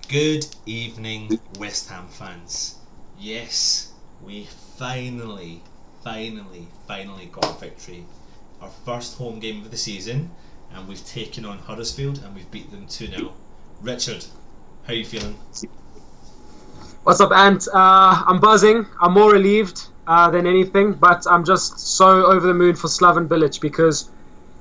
Good evening, West Ham fans. Yes, we finally got a victory. Our first home game of the season, and we've taken on Huddersfield and we've beat them 2-0. Richard, how are you feeling? What's up, Ant? I'm buzzing. I'm more relieved than anything, but I'm just so over the moon for Slaven Bilic because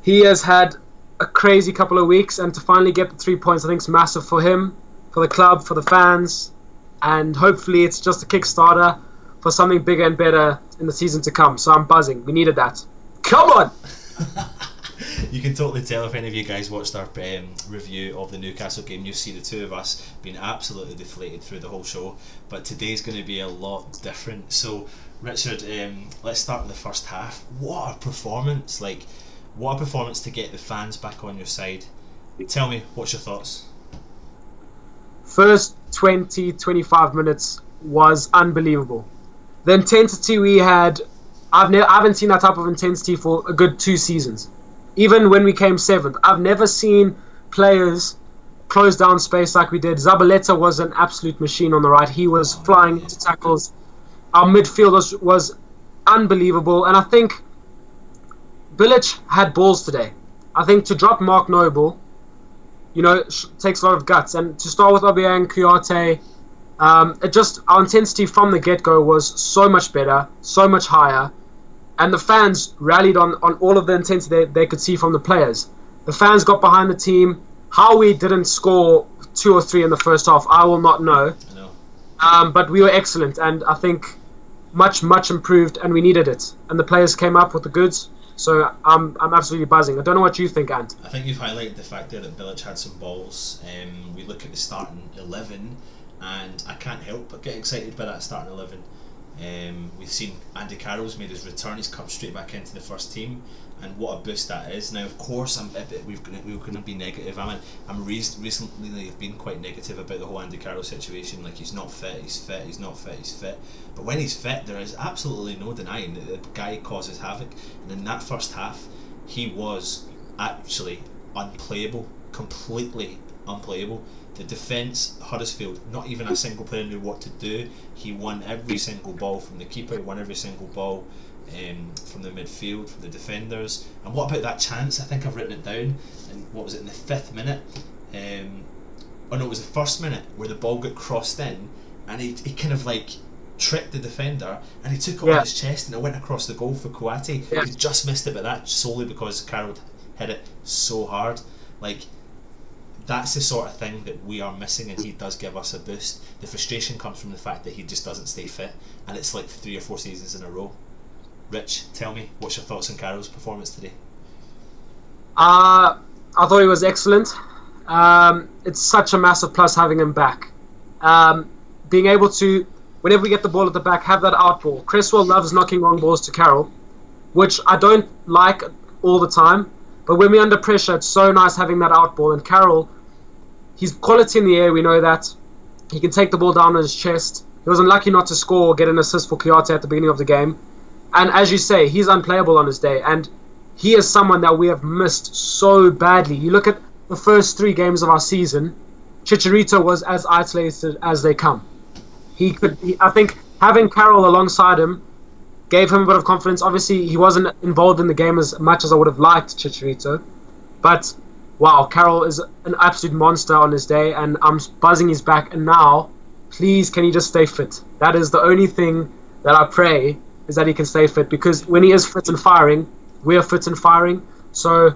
he has had a crazy couple of weeks, and to finally get the 3 points I think is massive for him, for the club, for the fans, and hopefully it's just a Kickstarter for something bigger and better in the season to come. So I'm buzzing. We needed that. Come on! You can totally tell if any of you guys watched our review of the Newcastle game. You see the two of us being absolutely deflated through the whole show, but today's going to be a lot different. So Richard, let's start with the first half. What a performance! What a performance to get the fans back on your side. Tell me, what's your thoughts? First 20-25 minutes was unbelievable. The intensity we had, I haven't seen that type of intensity for a good 2 seasons. Even when we came 7th, I've never seen players close down space like we did. Zabaleta was an absolute machine on the right. He was flying into tackles. Our midfield was unbelievable. And I think Bilic had balls today. I think to drop Mark Noble, takes a lot of guts. And to start with Obiang, Kouyaté, our intensity from the get-go was so much better, so much higher. And the fans rallied on all of the intensity they could see from the players. The fans got behind the team. How we didn't score 2 or 3 in the first half, I will not know. But we were excellent, and I think much improved, and we needed it. And the players came up with the goods. So I'm absolutely buzzing. I don't know what you think, Ant. I think you've highlighted the fact there that Bilic had some balls. We look at the starting 11, and I can't help but get excited by that starting 11. We've seen Andy Carroll's made his return. He's come straight back into the first team, and what a boost that is. Now, of course, we're going to be negative. Recently I've been quite negative about the whole Andy Carroll situation. Like, he's not fit, he's fit, he's not fit, he's fit. But when he's fit, there is absolutely no denying that the guy causes havoc. And in that first half, he was actually unplayable, completely unplayable. The defence, Huddersfield, not even a single player knew what to do. He won every single ball from the keeper, he won every single ball from the midfield, from the defenders. And what about that chance? I think I've written it down. And what was it, in the 5th minute? Oh no, it was the 1st minute where the ball got crossed in, and he kind of tricked the defender, and he took it on his chest, and it went across the goal for Kouyaté. He just missed it, but that solely because Carroll hit it so hard. That's the sort of thing that we are missing, and he does give us a boost. The frustration comes from the fact that he just doesn't stay fit, and it's like 3 or 4 seasons in a row. Rich, tell me, what's your thoughts on Carroll's performance today? I thought he was excellent. It's such a massive plus having him back. Being able to, whenever we get the ball at the back, have that out ball. Cresswell loves knocking long balls to Carroll, which I don't like all the time, but when we're under pressure, it's so nice having that out ball. And Carroll, he's quality in the air, we know that. He can take the ball down on his chest. He was unlucky not to score or get an assist for Kouyaté at the beginning of the game. And as you say, he's unplayable on his day. And he is someone that we have missed so badly. You look at the first 3 games of our season, Chicharito was as isolated as they come. I think having Carroll alongside him gave him a bit of confidence. Obviously, he wasn't involved in the game as much as I would have liked Chicharito. But wow, Carroll is an absolute monster on his day, and I'm buzzing he's back. And now, please, can he just stay fit? That is the only thing that I pray, is that he can stay fit, because when he is fit and firing, we are fit and firing. So,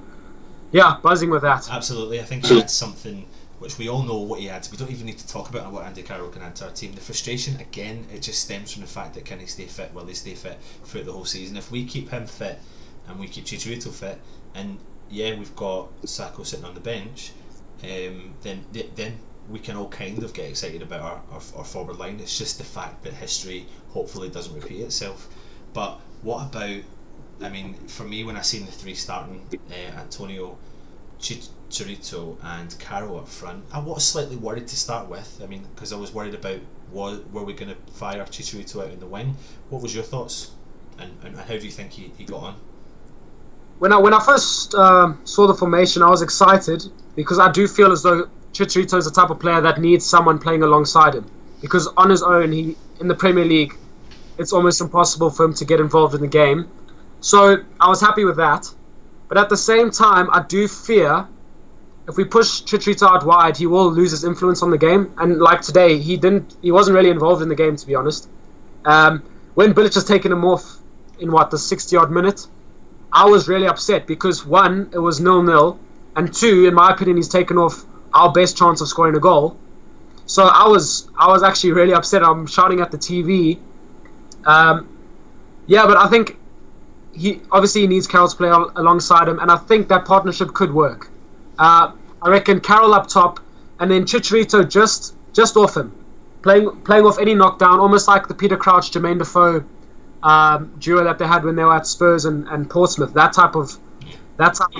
yeah, buzzing with that. Absolutely. I think he had something which we all know what he had. We don't even need to talk about what Andy Carroll can add to our team. The frustration, again, it just stems from the fact that can he stay fit? Will he stay fit throughout the whole season? If we keep him fit and we keep Chicharito fit, and yeah, we've got Sacco sitting on the bench, then we can all kind of get excited about our forward line. It's just the fact that history hopefully doesn't repeat itself. But what about, for me, when I seen the 3 starting, Antonio, Chicharito and Carroll up front, I was slightly worried to start with. Because I was worried about were we going to fire Chicharito out in the wing. What was your thoughts, and how do you think he got on? When I first saw the formation, I was excited because I do feel as though Chicharito is the type of player that needs someone playing alongside him, because on his own, in the Premier League, it's almost impossible for him to get involved in the game. So I was happy with that. But at the same time, I do fear if we push Chicharito out wide, he will lose his influence on the game. And like today, he wasn't really involved in the game, to be honest. When Bilic has taken him off in the 60-odd minute, I was really upset because one, it was 0-0, and two, in my opinion, he's taken off our best chance of scoring a goal. So I was actually really upset. I'm shouting at the TV. Yeah, but I think he needs Carroll to play alongside him, and I think that partnership could work. I reckon Carroll up top, and then Chicharito just off him, playing off any knockdown, almost like the Peter Crouch, Jermaine Defoe duo that they had when they were at Spurs and Portsmouth. That type of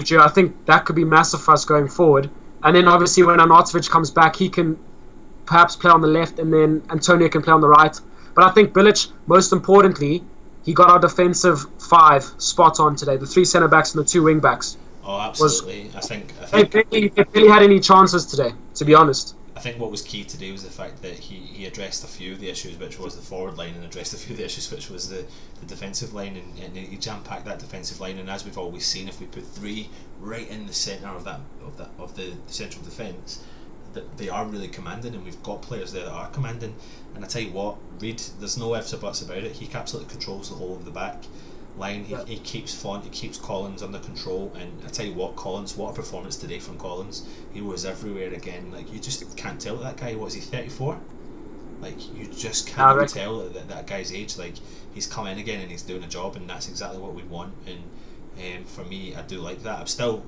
duo, I think that could be massive for us going forward. And then obviously when Arnautovic comes back, he can perhaps play on the left, and then Antonio can play on the right. But I think Bilic, most importantly, he got our defensive five spot on today. The three centre backs and the two wing backs. Oh, absolutely. I think they barely had any chances today, to be honest. I think what was key today was the fact that he addressed a few of the issues, which was the forward line, and addressed a few of the issues, which was the defensive line, and he jam-packed that defensive line. And as we've always seen, if we put three right in the centre of the central defence, that they are really commanding, and we've got players there that are commanding. And I tell you what, Reid, there's no ifs or buts about it. He absolutely controls the whole of the back line. He keeps Font, he keeps Collins under control, and I tell you what, Collins, what a performance today from Collins. He was everywhere again. Like, you just can't tell that guy, what is he, 34? Like, you just can't even tell that guy's age. Like, he's come in again and he's doing a job, and that's exactly what we want. And for me, I do like that. I'm still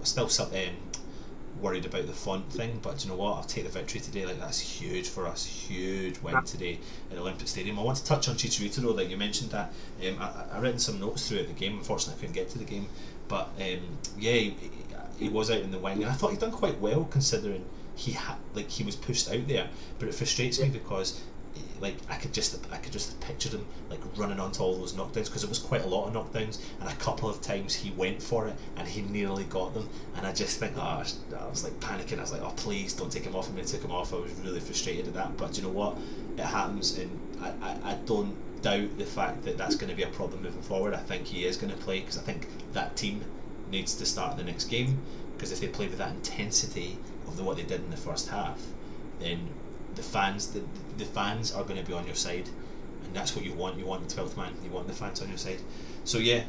worried about the Font thing, but do you know what, I'll take the victory today. Like, that's huge for us, huge win today at Olympic Stadium. I want to touch on Chicharito though, like you mentioned that. I written some notes throughout the game. Unfortunately I couldn't get to the game, but yeah, he was out in the wing, and I thought he'd done quite well considering he was pushed out there. But it frustrates me because like I could just have pictured him like running onto all those knockdowns, because it was quite a lot of knockdowns, and a couple of times he went for it and he nearly got them, and I just think, I was like panicking. I was like, oh please don't take him off. And when he took him off, I was really frustrated at that. But do you know what, it happens, and I don't doubt the fact that that's going to be a problem moving forward. I think he is going to play, because I think that team needs to start the next game, because if they play with that intensity of what they did in the first half, then the fans are going to be on your side, and that's what you want. You want the 12th man, you want the fans on your side. So yeah,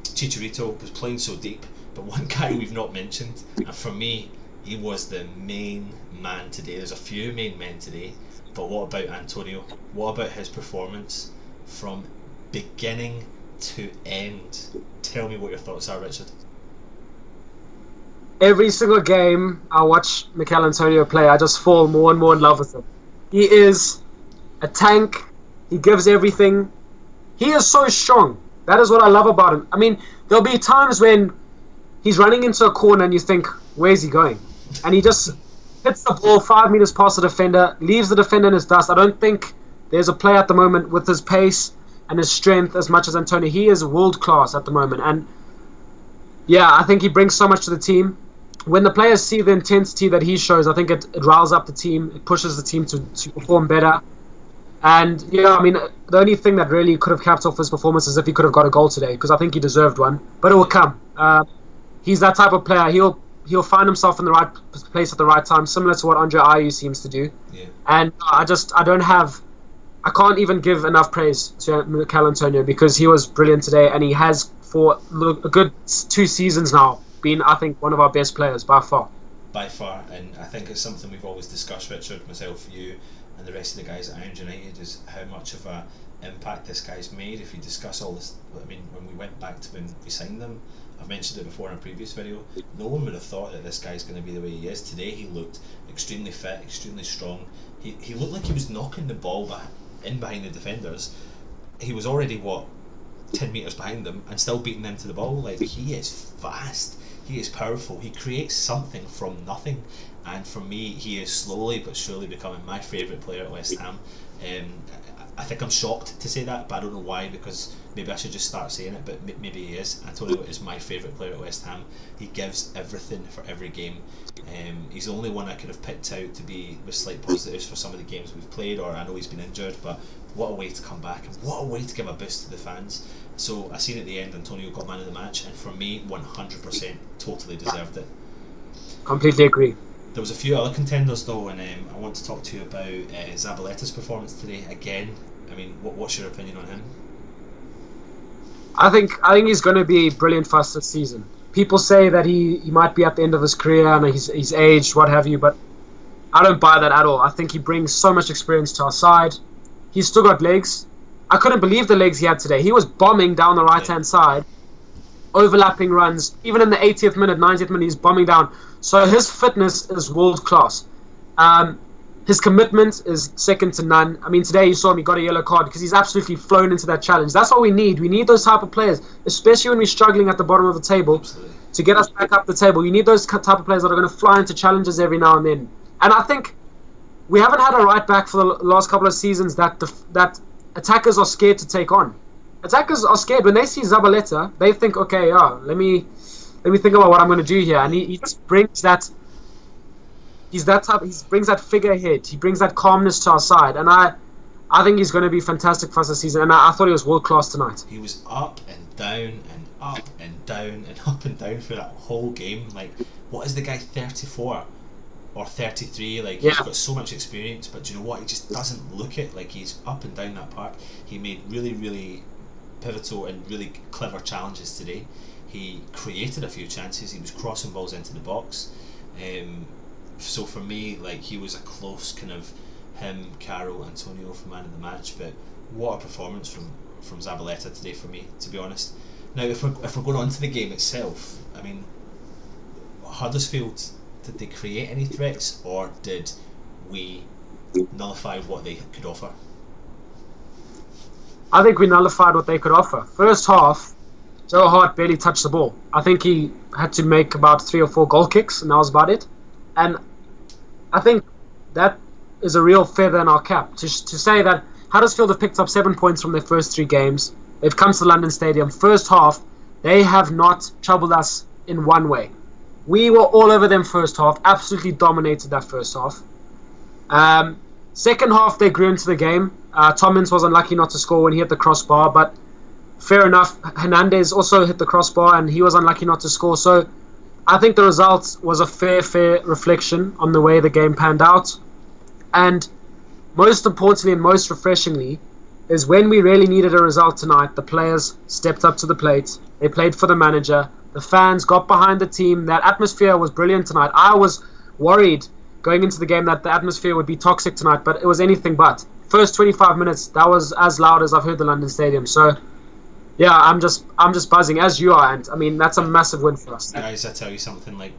Chicharito was playing so deep, but one guy we've not mentioned, and for me he was the main man today. There's a few main men today, but what about Antonio? What about his performance from beginning to end? Tell me what your thoughts are, Richard. Every single game I watch Michail Antonio play, I just fall more and more in love with him. He is a tank. He gives everything. He is so strong. That is what I love about him. I mean, there'll be times when he's running into a corner and you think, where's he going? And he just hits the ball 5 meters past the defender, leaves the defender in his dust. I don't think there's a player at the moment with his pace and his strength as much as Antonio. He is world class at the moment. And yeah, I think he brings so much to the team. When the players see the intensity that he shows, I think it riles up the team. It pushes the team to perform better. And yeah, I mean, the only thing that really could have capped off his performance is if he could have got a goal today, because I think he deserved one. But it will come. He's that type of player. He'll find himself in the right place at the right time, similar to what Andre Ayew seems to do. Yeah. And I can't even give enough praise to Michail Antonio, because he was brilliant today, and he has for a good 2 seasons now been, I think, one of our best players by far. By far, and I think it's something we've always discussed, Richard, myself, you, and the rest of the guys at Iron United, is how much of an impact this guy's made. If you discuss all this, I mean, when we went back to when we signed them, I've mentioned it before in a previous video, no one would have thought that this guy's going to be the way he is. Today he looked extremely fit, extremely strong. He looked like he was knocking the ball in behind the defenders. He was already, 10 metres behind them, and still beating them to the ball. Like, he is fast. He is powerful. He creates something from nothing, and for me, he is slowly but surely becoming my favourite player at West Ham. I think I'm shocked to say that, but I don't know why, because maybe I should just start saying it, but maybe he is. Antonio is my favourite player at West Ham. He gives everything for every game. He's the only one I could have picked out to be with slight positives for some of the games we've played, or I know he's been injured, but what a way to come back, and what a way to give a boost to the fans. So I seen at the end Antonio got man of the match, and for me 100% totally deserved it. Completely agree. There was a few other contenders though, and I want to talk to you about Zabaleta's performance today. Again, I mean, what's your opinion on him? I think he's going to be brilliant for us this season. People say that he might be at the end of his career and he's aged, what have you, but I don't buy that at all. I think he brings so much experience to our side. He's still got legs. I couldn't believe the legs he had today. He was bombing down the right-hand side, overlapping runs. Even in the 80th minute, 90th minute, he's bombing down. So his fitness is world-class. His commitment is second to none. I mean, today you saw him, he got a yellow card because he's absolutely flown into that challenge. That's what we need. We need those type of players, especially when we're struggling at the bottom of the table. Absolutely. To get us back up the table. You need those type of players that are going to fly into challenges every now and then. And I think we haven't had a right back for the last couple of seasons that attackers are scared to take on. Attackers are scared. When they see Zabaleta, they think, okay, yeah, let me think about what I'm going to do here. And he just brings that. He's that type. He brings that figurehead. He brings that calmness to our side, and I think he's going to be fantastic for us this season. And I thought he was world class tonight. He was up and down and up and down and up and down for that whole game. Like, what is the guy, 34 or 33? Like, he's got so much experience, but do you know what? He just doesn't look it. Like, he's up and down that park. He made really, really pivotal and really clever challenges today. He created a few chances. He was crossing balls into the box. So for me, like, he was a close kind of him, Carroll, Antonio for man of the match. But what a performance from Zabaleta today for me, to be honest. Now, if we're going on to the game itself, I mean, Huddersfield, did they create any threats, or did we nullify what they could offer? I think we nullified what they could offer. First half, Joe Hart barely touched the ball. I think he had to make about 3 or 4 goal kicks, and that was about it. And I think that is a real feather in our cap to say that Huddersfield have picked up 7 points from their first 3 games. They've come to the London Stadium. First half, they have not troubled us in one way. We were all over them first half, absolutely dominated that first half. Second half, they grew into the game. Tommins was unlucky not to score when he hit the crossbar, but fair enough. Hernandez also hit the crossbar and he was unlucky not to score. So I think the result was a fair reflection on the way the game panned out. And most importantly and most refreshingly is when we really needed a result tonight, the players stepped up to the plate. They played for the manager. The fans got behind the team. That atmosphere was brilliant tonight. I was worried going into the game that the atmosphere would be toxic tonight, but it was anything but. First 25 minutes, that was as loud as I've heard the London Stadium. So yeah, I'm just buzzing, as you are, and I mean, that's a massive win for us. Guys, I tell you something, like,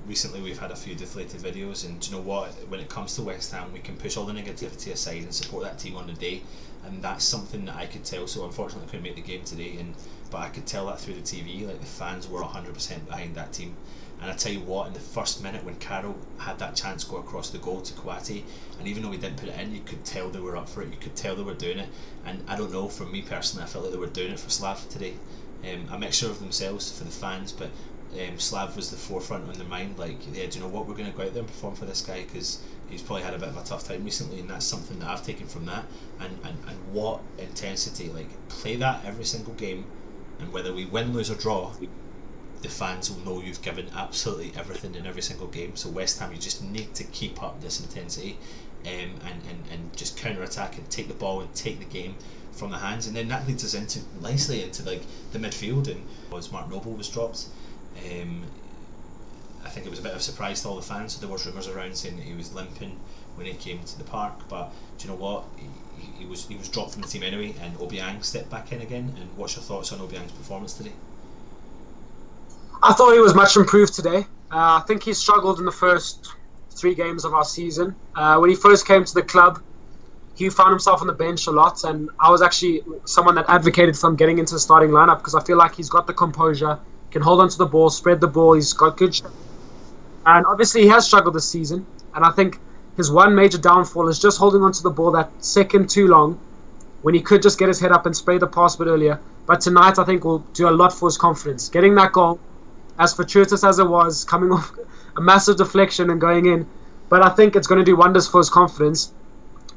recently we've had a few deflated videos, and do you know what, when it comes to West Ham, we can push all the negativity aside and support that team on the day, and that's something that I could tell. So unfortunately I couldn't make the game today, but I could tell that through the TV, like, the fans were 100% behind that team. And I tell you what, in the first minute when Carroll had that chance go across the goal to Kouati, and even though we didn't put it in, you could tell they were up for it, you could tell they were doing it. And I don't know, for me personally, I felt like they were doing it for Slav today. A mixture of themselves for the fans, but Slav was the forefront on their mind, like, yeah, do you know what, we're going to go out there and perform for this guy, because he's probably had a bit of a tough time recently, and that's something that I've taken from that. And what intensity, like, play that every single game, and whether we win, lose or draw, the fans will know you've given absolutely everything in every single game. So West Ham, you just need to keep up this intensity, and just counter-attack and take the ball and take the game from the hands, and then that leads us nicely into like the midfield. And as Mark Noble was dropped, I think it was a bit of a surprise to all the fans. So there was rumours around saying that he was limping when he came to the park, but do you know what, he was dropped from the team anyway, and Obiang stepped back in again. And what's your thoughts on Obiang's performance today? I thought he was much improved today. I think he struggled in the first 3 games of our season. When he first came to the club, he found himself on the bench a lot, and I was actually someone that advocated for him getting into the starting lineup, because I feel like he's got the composure, can hold on to the ball, spread the ball, he's got good shot. And obviously he has struggled this season, and I think his one major downfall is just holding on to the ball that second too long, when he could just get his head up and spray the pass a bit earlier. But tonight, I think, will do a lot for his confidence. Getting that goal, as fortuitous as it was, coming off a massive deflection and going in, but I think it's going to do wonders for his confidence.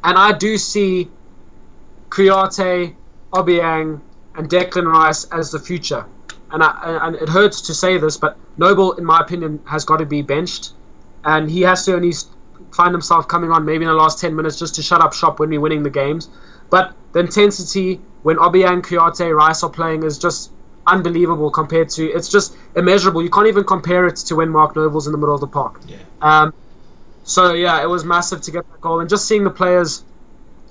And I do see Kouyaté, Obiang, and Declan Rice as the future. And it hurts to say this, but Noble, in my opinion, has got to be benched. And he has to only find himself coming on maybe in the last 10 minutes just to shut up shop when we're winning the games. But the intensity when Obiang, Kouyaté, Rice are playing is just unbelievable compared to... It's just immeasurable. You can't even compare it to when Mark Noble's in the middle of the park. Yeah. So, yeah, it was massive to get that goal. And just seeing the players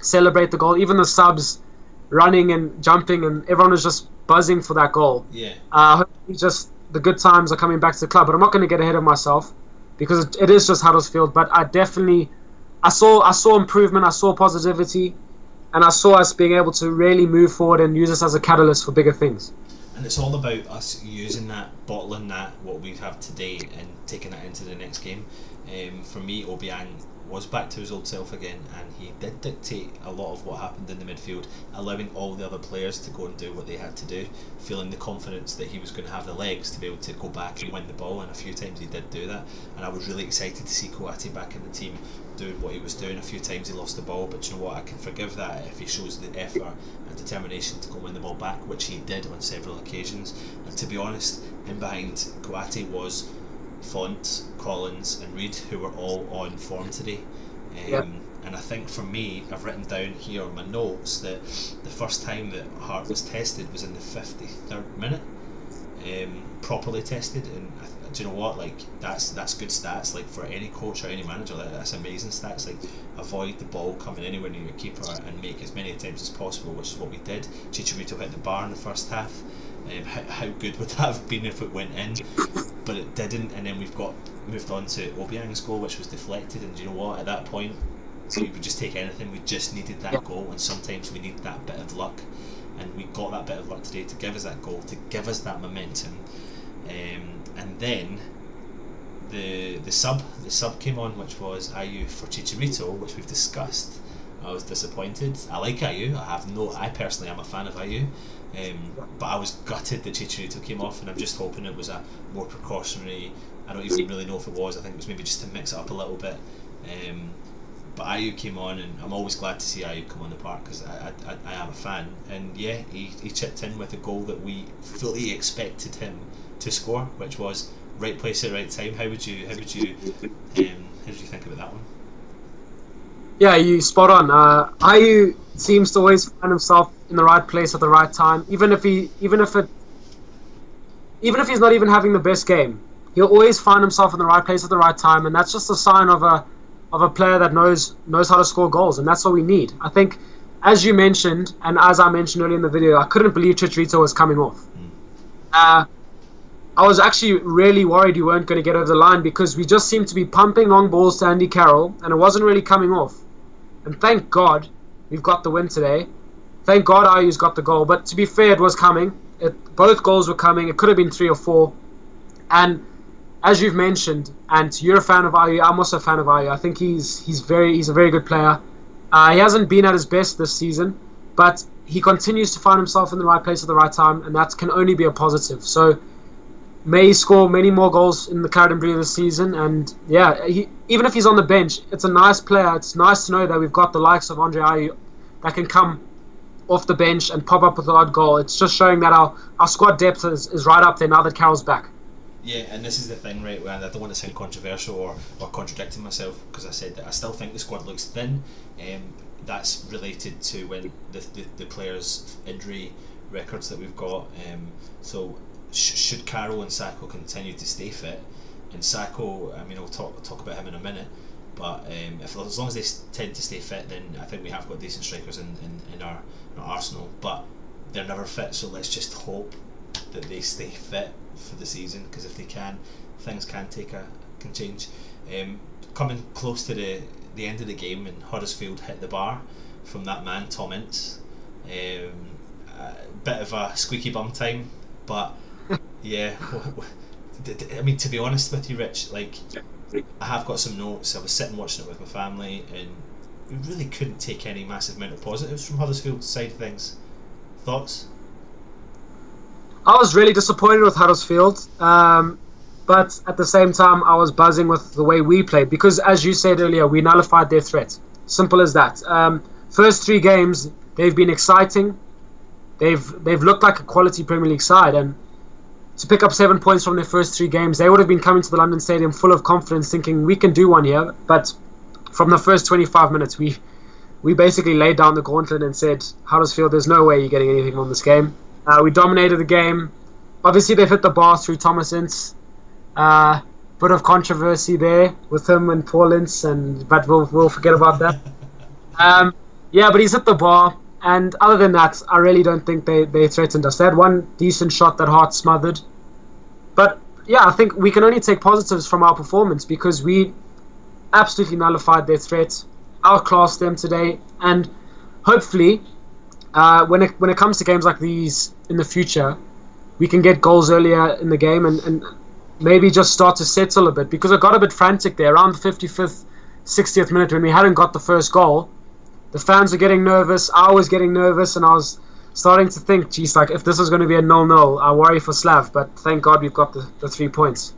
celebrate the goal, even the subs running and jumping, and everyone was just buzzing for that goal. Yeah. Hopefully just the good times are coming back to the club. But I'm not going to get ahead of myself because it is just Huddersfield. But I saw improvement, I saw positivity, and I saw us being able to really move forward and use this as a catalyst for bigger things. And it's all about us using that, bottling that, what we have today, and taking that into the next game. For me, Obiang was back to his old self again, and he did dictate a lot of what happened in the midfield, allowing all the other players to go and do what they had to do, feeling the confidence that he was going to have the legs to be able to go back and win the ball, and a few times he did do that. And I was really excited to see Kouyaté back in the team doing what he was doing. A few times he lost the ball, but you know what, I can forgive that if he shows the effort and determination to go win the ball back, which he did on several occasions. And to be honest, in behind Kouyaté was Font, Collins and Reid, who were all on form today. And I think for me, I've written down here on my notes that the first time that Hart was tested was in the 53rd minute, properly tested. And do you know what, like that's good stats, like for any coach or any manager. That's amazing stats. Like, avoid the ball coming anywhere near your keeper and make as many attempts as possible, which is what we did. Chicharito hit the bar in the first half. How good would that have been if it went in? But it didn't, and then we've moved on to Obiang's goal, which was deflected. And do you know what, at that point we would just take anything. We just needed that goal, and sometimes we need that bit of luck, and we got that bit of luck today to give us that goal, to give us that momentum. And then the sub came on, which was Ayew for Chicharito, which we've discussed. I was disappointed. I like Ayew. I personally am a fan of Ayew. But I was gutted that Chicharito came off, and I'm just hoping it was a more precautionary. I don't even really know if it was. I think it was maybe just to mix it up a little bit. But Ayew came on, and I'm always glad to see Ayew come on the park because I am a fan. And yeah, he chipped in with a goal that we fully expected him to score, which was right place at right time. How did you think about that one? Yeah, you spot on. Ayew seems to always find himself in the right place at the right time. Even if he's not even having the best game, he'll always find himself in the right place at the right time, and that's just a sign of a player that knows how to score goals, and that's what we need. I think, as you mentioned, and as I mentioned earlier in the video, I couldn't believe Chicharito was coming off. I was actually really worried you weren't going to get over the line because we just seemed to be pumping long balls to Andy Carroll, and it wasn't really coming off. And thank God we've got the win today. Thank God Ayew's got the goal. But to be fair, it was coming. Both goals were coming. It could have been 3 or 4. And as you've mentioned, and you're a fan of Ayew, I'm also a fan of Ayew. I think he's a very good player. He hasn't been at his best this season, but he continues to find himself in the right place at the right time, and that can only be a positive. So may he score many more goals in the Claret and Blue this season. And yeah, even if he's on the bench, it's a nice player. It's nice to know that we've got the likes of Andre Ayew that can come off the bench and pop up with the odd goal. It's just showing that our squad depth is right up there now that Carroll's back. Yeah, and this is the thing, right, and I don't want to sound controversial or contradicting myself, because I said that I still think the squad looks thin. That's related to when the players' injury records that we've got. So should Carroll and Sacco continue to stay fit, and Sacco, I mean, I'll talk about him in a minute, but as long as they tend to stay fit, then I think we have got decent strikers in our arsenal, but they're never fit, so let's just hope that they stay fit for the season, because if they can, things can change. Coming close to the end of the game, and Huddersfield hit the bar from that man Tom Ince. Bit of a squeaky bum time, but yeah. I mean, to be honest with you, Rich, like, I have got some notes. I was sitting watching it with my family, and we really couldn't take any massive amount of positives from Huddersfield's side of things. Thoughts? I was really disappointed with Huddersfield, but at the same time, I was buzzing with the way we played because, as you said earlier, we nullified their threat. Simple as that. First 3 games, they've been exciting. They've looked like a quality Premier League side, and to pick up 7 points from their first 3 games, they would have been coming to the London Stadium full of confidence, thinking we can do one here. But from the first 25 minutes, we basically laid down the gauntlet and said, Huddersfield, there's no way you're getting anything from this game. We dominated the game. Obviously, they've hit the bar through Thomas Ince. Bit of controversy there with him and Paul Ince, but we'll forget about that. Yeah, but he's hit the bar. And other than that, I really don't think they threatened us. They had one decent shot that Hart smothered. But yeah, I think we can only take positives from our performance because we absolutely nullified their threat, outclassed them today, and hopefully when it comes to games like these in the future, we can get goals earlier in the game and maybe just start to settle a bit, because it got a bit frantic there around the 55th, 60th minute when we hadn't got the first goal. The fans were getting nervous, I was getting nervous, and I was starting to think, geez, like if this is going to be a 0-0, I worry for Slav, but thank God we've got the 3 points.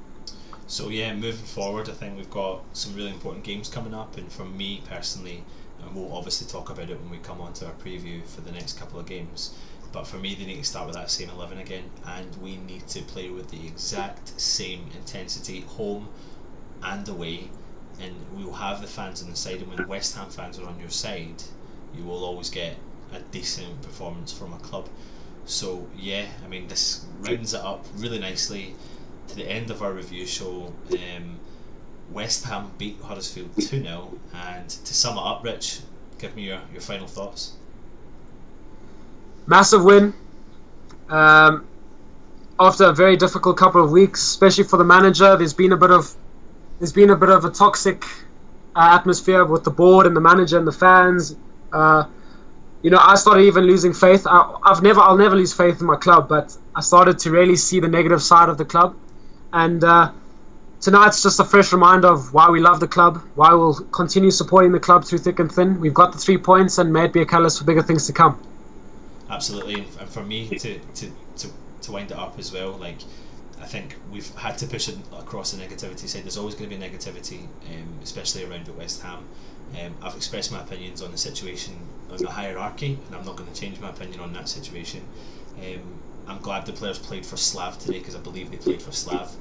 So yeah, moving forward, I think we've got some really important games coming up, and for me personally, and we'll obviously talk about it when we come on to our preview for the next couple of games, but for me they need to start with that same 11 again, and we need to play with the exact same intensity, home and away, and we will have the fans on the side, and when West Ham fans are on your side, you will always get a decent performance from a club. So yeah, I mean, this rounds it up really nicely to the end of our review show. West Ham beat Huddersfield 2-0, and to sum it up, Rich, give me your final thoughts. Massive win after a very difficult couple of weeks, especially for the manager. There's been a bit of a toxic atmosphere with the board and the manager and the fans. I started even losing faith. I'll never lose faith in my club, but I started to really see the negative side of the club. And tonight's just a fresh reminder of why we love the club, why we'll continue supporting the club through thick and thin. We've got the 3 points, and may it be a catalyst for bigger things to come. Absolutely, and for me to wind it up as well, like, I think we've had to push it across the negativity side. There's always going to be negativity, especially around at West Ham. I've expressed my opinions on the situation on the hierarchy, and I'm not going to change my opinion on that situation. I'm glad the players played for Slav today, because I believe they played for Slav.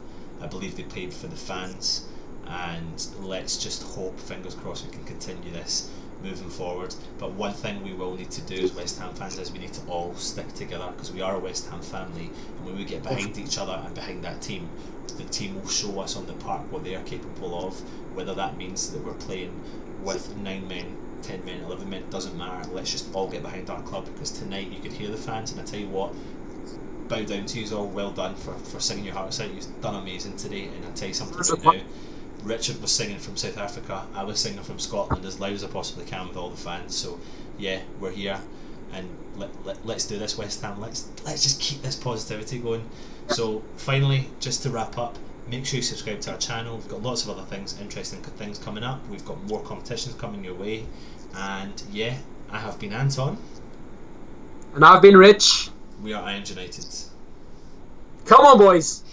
I believe they played for the fans, and let's just hope, fingers crossed, we can continue this moving forward. But one thing we will need to do as West Ham fans is we need to all stick together, because we are a West Ham family, and when we get behind each other and behind that team, the team will show us on the park what they are capable of. Whether that means that we're playing with 9 men, 10 men, 11 men, doesn't matter. Let's just all get behind our club, because tonight you could hear the fans, and I tell you what, bow down to you all. Well done for singing your hearts out. You've done amazing today, and I'll tell you something right now. Richard was singing from South Africa, I was singing from Scotland as loud as I possibly can with all the fans. So yeah, we're here, and let's do this, West Ham. Let's just keep this positivity going. So finally, just to wrap up, make sure you subscribe to our channel. We've got lots of other things, interesting things coming up. We've got more competitions coming your way, and yeah, I have been Anton, and I've been Rich. We are Irons United. Come on, boys.